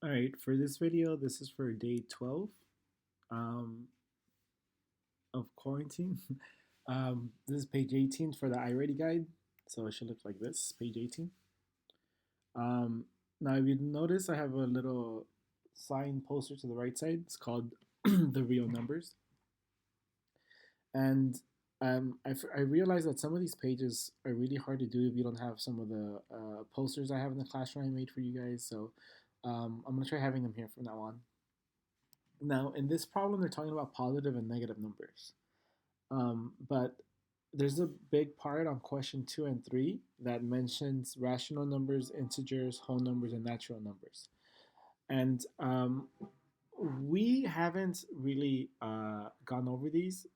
All right, for this video, this is for day 12 um, of quarantine. This is page 18 for the iReady guide. So it should look like this, page 18. Um, Now, if you notice, I have a little sign poster to the right side. It's called the real numbers. And I realized that some of these pages are really hard to do if you don't have some of the posters I have in the classroom I made for you guys. So I'm going to try having them here from now on. Now, in this problem, they're talking about positive and negative numbers. But there's a big part on question 2 and 3 that mentions rational numbers, integers, whole numbers, and natural numbers. And we haven't really gone over these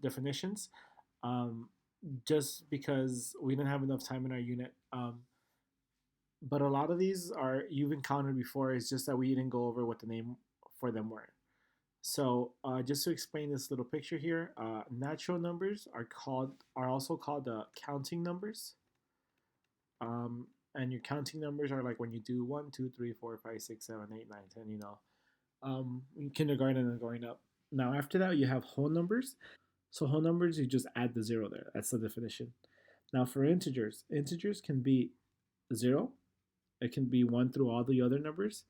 definitions um, just because we didn't have enough time in our unit. But a lot of these are you've encountered before. It's just that we didn't go over what the name for them were. So just to explain this little picture here, natural numbers are also called counting numbers. And your counting numbers are like when you do 1, 2, 3, 4, 5, 6, 7, 8, 9, 10. In kindergarten and going up. Now after that you have whole numbers. So whole numbers you just add the zero there. That's the definition. Now for integers, integers can be zero. It can be one through all the other numbers,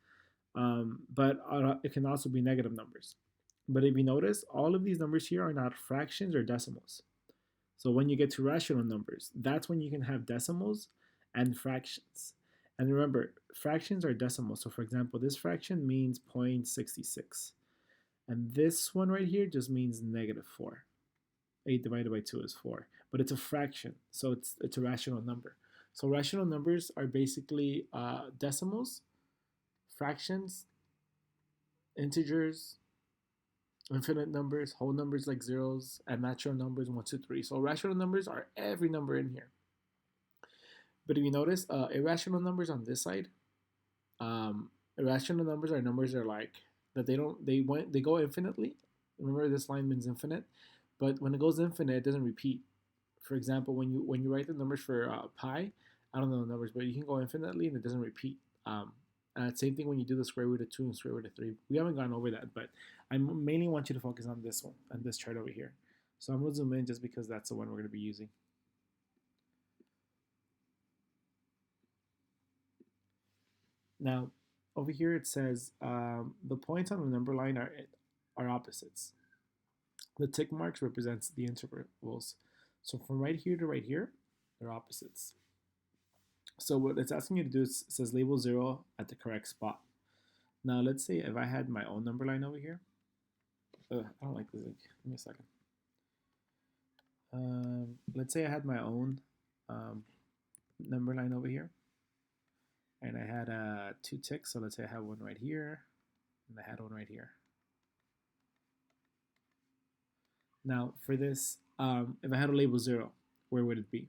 but it can also be negative numbers. But if you notice, all of these numbers here are not fractions or decimals. So when you get to rational numbers, that's when you can have decimals and fractions. And remember, fractions are decimals. So for example, this fraction means 0.66. And this one right here just means -4. 8 divided by 2 is 4. But it's a fraction, so it's a rational number. So rational numbers are basically decimals, fractions, integers, infinite numbers, whole numbers like zeros, and natural numbers 1, 2, 3. So rational numbers are every number in here. But if you notice, irrational numbers on this side, irrational numbers are numbers that are like that they go infinitely. Remember, this line means infinite, but when it goes infinite, it doesn't repeat. For example, when you write the numbers for pi, I don't know the numbers, but you can go infinitely and it doesn't repeat. Same thing when you do the square root of 2 and square root of 3. We haven't gone over that, but I mainly want you to focus on this one, on this chart over here. So I'm going to zoom in just because that's the one we're going to be using. Now, over here it says the points on the number line are opposites. The tick marks represents the intervals. So from right here to right here, they're opposites. So what it's asking you to do is it says label 0 at the correct spot. Now let's say if I had my own number line over here. I don't like this ink. Give me a second. Let's say I had my own number line over here. And I had 2 ticks. So let's say I have one right here. And I had one right here. Now for this, if I had a label 0, where would it be?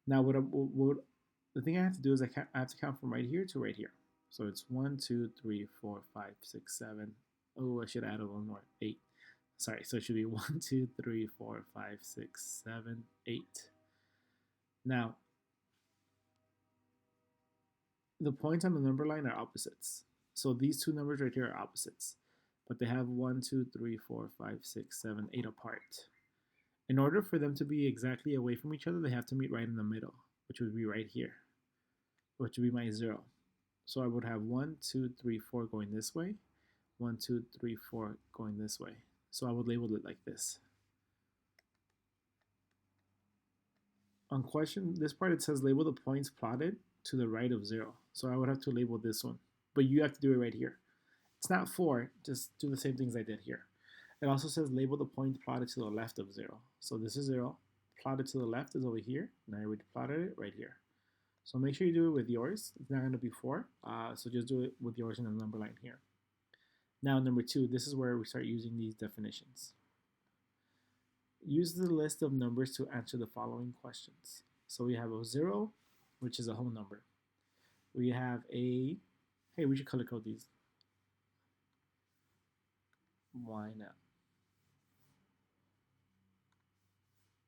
Now the thing I have to do is I have to count from right here to right here. So it's 1, 2, 3, 4, 5, 6, 7. Oh, I should add one more. 8. Sorry, so it should be 1, 2, 3, 4, 5, 6, 7, 8. Now, the points on the number line are opposites. So these two numbers right here are opposites. But they have 1, 2, 3, 4, 5, 6, 7, 8 apart. In order for them to be exactly away from each other, they have to meet right in the middle, which would be right here, which would be my 0. So I would have 1, 2, 3, 4 going this way, 1, 2, 3, 4 going this way. So I would label it like this. On question, this part it says label the points plotted to the right of 0. So I would have to label this one, but you have to do it right here. It's not 4, just do the same things I did here. It also says label the point plotted to the left of 0. So this is 0. Plotted to the left is over here. And I already plotted it right here. So make sure you do it with yours. It's not going to be 4. So just do it with yours in the number line here. Now, number 2, this is where we start using these definitions. Use the list of numbers to answer the following questions. So we have a 0, which is a whole number. We have a, hey, we should color code these. Why not?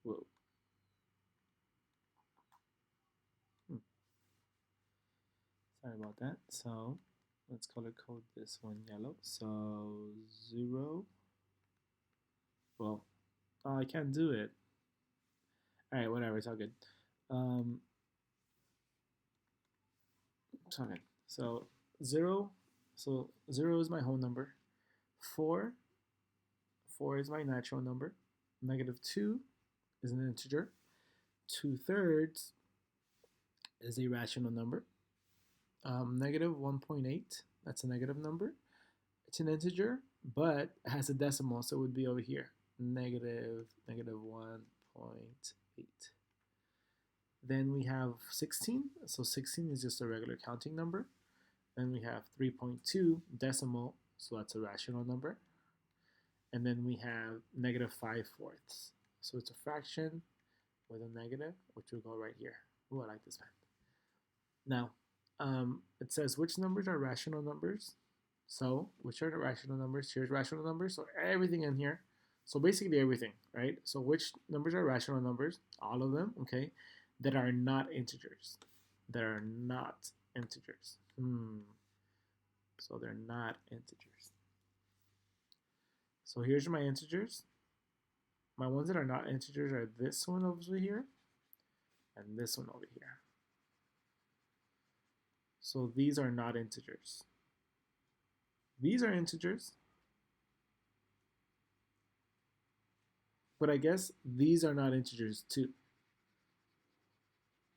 Whoa. Sorry Sorry about that. So let's color code this one yellow. So 0. Well, oh, I can't do it. All right, whatever. It's all good. Um, it's all good. So 0. So 0 is my whole number. 4. 4 is my natural number. -2 is an integer. 2/3 is a rational number. -1.8, that's a negative number. It's an integer, but it has a decimal, so it would be over here. -1.8. Then we have 16. So 16 is just a regular counting number. Then we have 3.2 decimal, so that's a rational number. And then we have -5/4. So it's a fraction with a negative, which will go right here. Oh, I like this one. Now, it says which numbers are rational numbers. So, which are the rational numbers? Here's rational numbers. So everything in here. So basically everything, right? So which numbers are rational numbers? All of them, okay, that are not integers. That are not integers. So they're not integers. So here's my integers. My ones that are not integers are this one over here and this one over here. So these are not integers. These are integers. But I guess these are not integers too.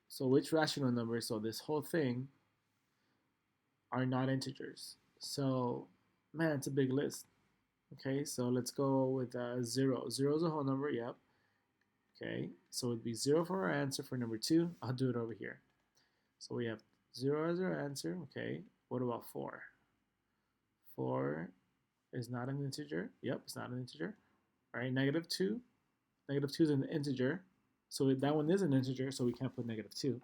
So which rational numbers, so this whole thing, are not integers? So, man, it's a big list. Okay, so let's go with 0. 0 is a whole number, yep. Okay, so it'd be 0 for our answer for number 2. I'll do it over here. So we have 0 as our answer, okay. What about 4? 4 is not an integer. Yep, it's not an integer. All right, -2. -2 is an integer. So that one is an integer, so we can't put -2.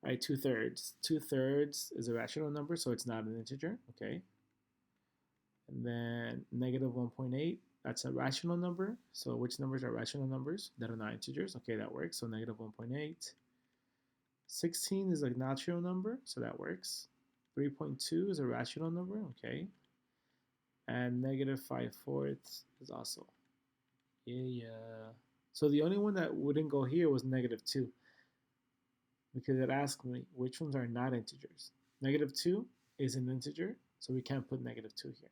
All right, 2/3. 2/3 is a rational number, so it's not an integer, okay. And then -1.8, that's a rational number. So which numbers are rational numbers that are not integers? Okay, that works. So -1.8. 16 is a natural number, so that works. 3.2 is a rational number, okay. And -5/4 is also. Yeah. So the only one that wouldn't go here was -2, because it asked me which ones are not integers. -2 is an integer, so we can't put -2 here.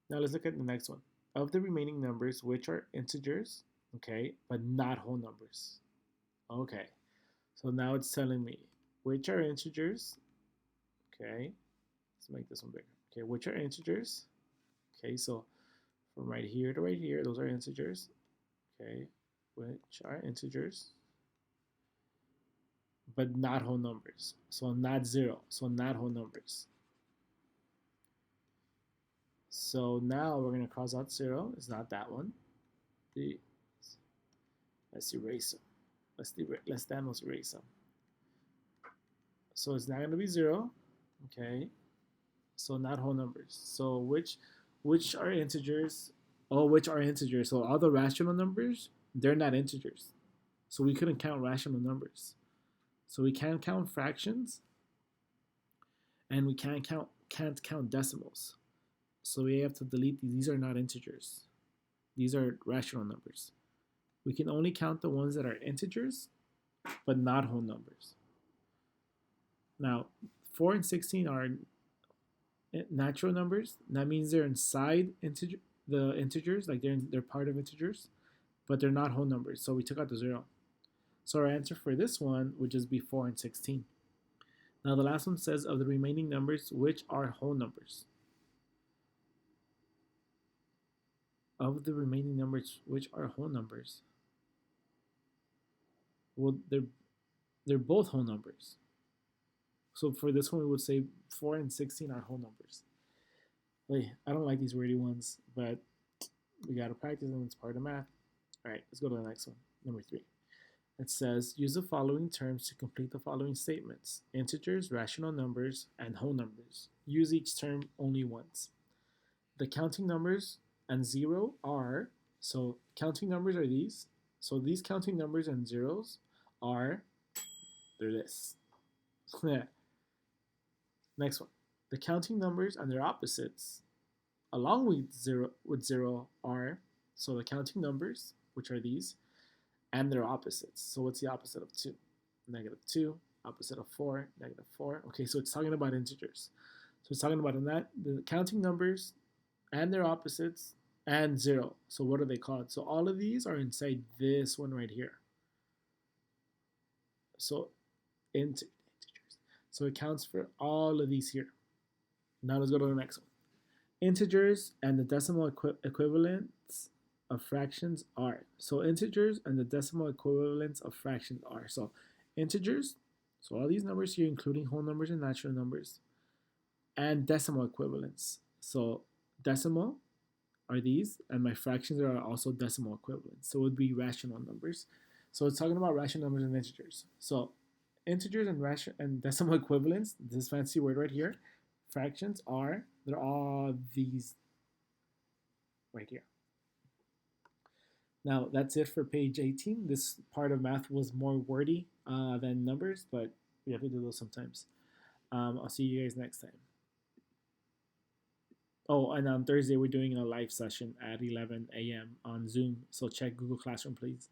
Now let's look at the next one. Of the remaining numbers, which are integers, okay, but not whole numbers. Okay, so now it's telling me which are integers, okay, let's make this one bigger. Okay, which are integers, okay, so from right here to right here, those are integers, okay, which are integers, but not whole numbers. So not 0, so not whole numbers. So now we're going to cross out 0. It's not that one. Let's erase them. Let's Thanos erase them. So it's not going to be 0. Okay. So not whole numbers. So which are integers? Oh, which are integers? So all the rational numbers, they're not integers. So we couldn't count rational numbers. So we can't count fractions, and we can't count decimals. So we have to delete these. These are not integers. These are rational numbers. We can only count the ones that are integers, but not whole numbers. Now, 4 and 16 are natural numbers. That means they're inside the integers, like they're part of integers, but they're not whole numbers. So we took out the 0. So our answer for this one would just be 4 and 16. Now the last one says of the remaining numbers, which are whole numbers? Of the remaining numbers, which are whole numbers? Well, they're both whole numbers. So for this one, we would say 4 and 16 are whole numbers. Wait, I don't like these wordy ones, but we got to practice them. It's part of math. All right, let's go to the next one, number 3. It says, use the following terms to complete the following statements. Integers, rational numbers, and whole numbers. Use each term only once. The counting numbers and 0 are, so counting numbers are these. So these counting numbers and zeros are, they're this. Next one. The counting numbers and their opposites along with zero are, so the counting numbers, which are these, and their opposites. So what's the opposite of 2? Negative 2. Opposite of 4, negative 4. Okay, so it's talking about integers. So it's talking about in that the counting numbers and their opposites and 0. So what are they called? So all of these are inside this one right here. So integers. So it counts for all of these here. Now let's go to the next one. Integers and the decimal equivalents of fractions are. So integers and the decimal equivalents of fractions are. So integers, so all these numbers here, including whole numbers and natural numbers, and decimal equivalents. So decimal are these, and my fractions are also decimal equivalents. So it would be rational numbers. So it's talking about rational numbers and integers. So integers and decimal equivalents, this fancy word right here, fractions are, they're all these right here. Now that's it for page 18. This part of math was more wordy than numbers, but we have to do those sometimes. I'll see you guys next time. Oh, and on Thursday we're doing a live session at 11 a.m. on Zoom. So check Google Classroom, please.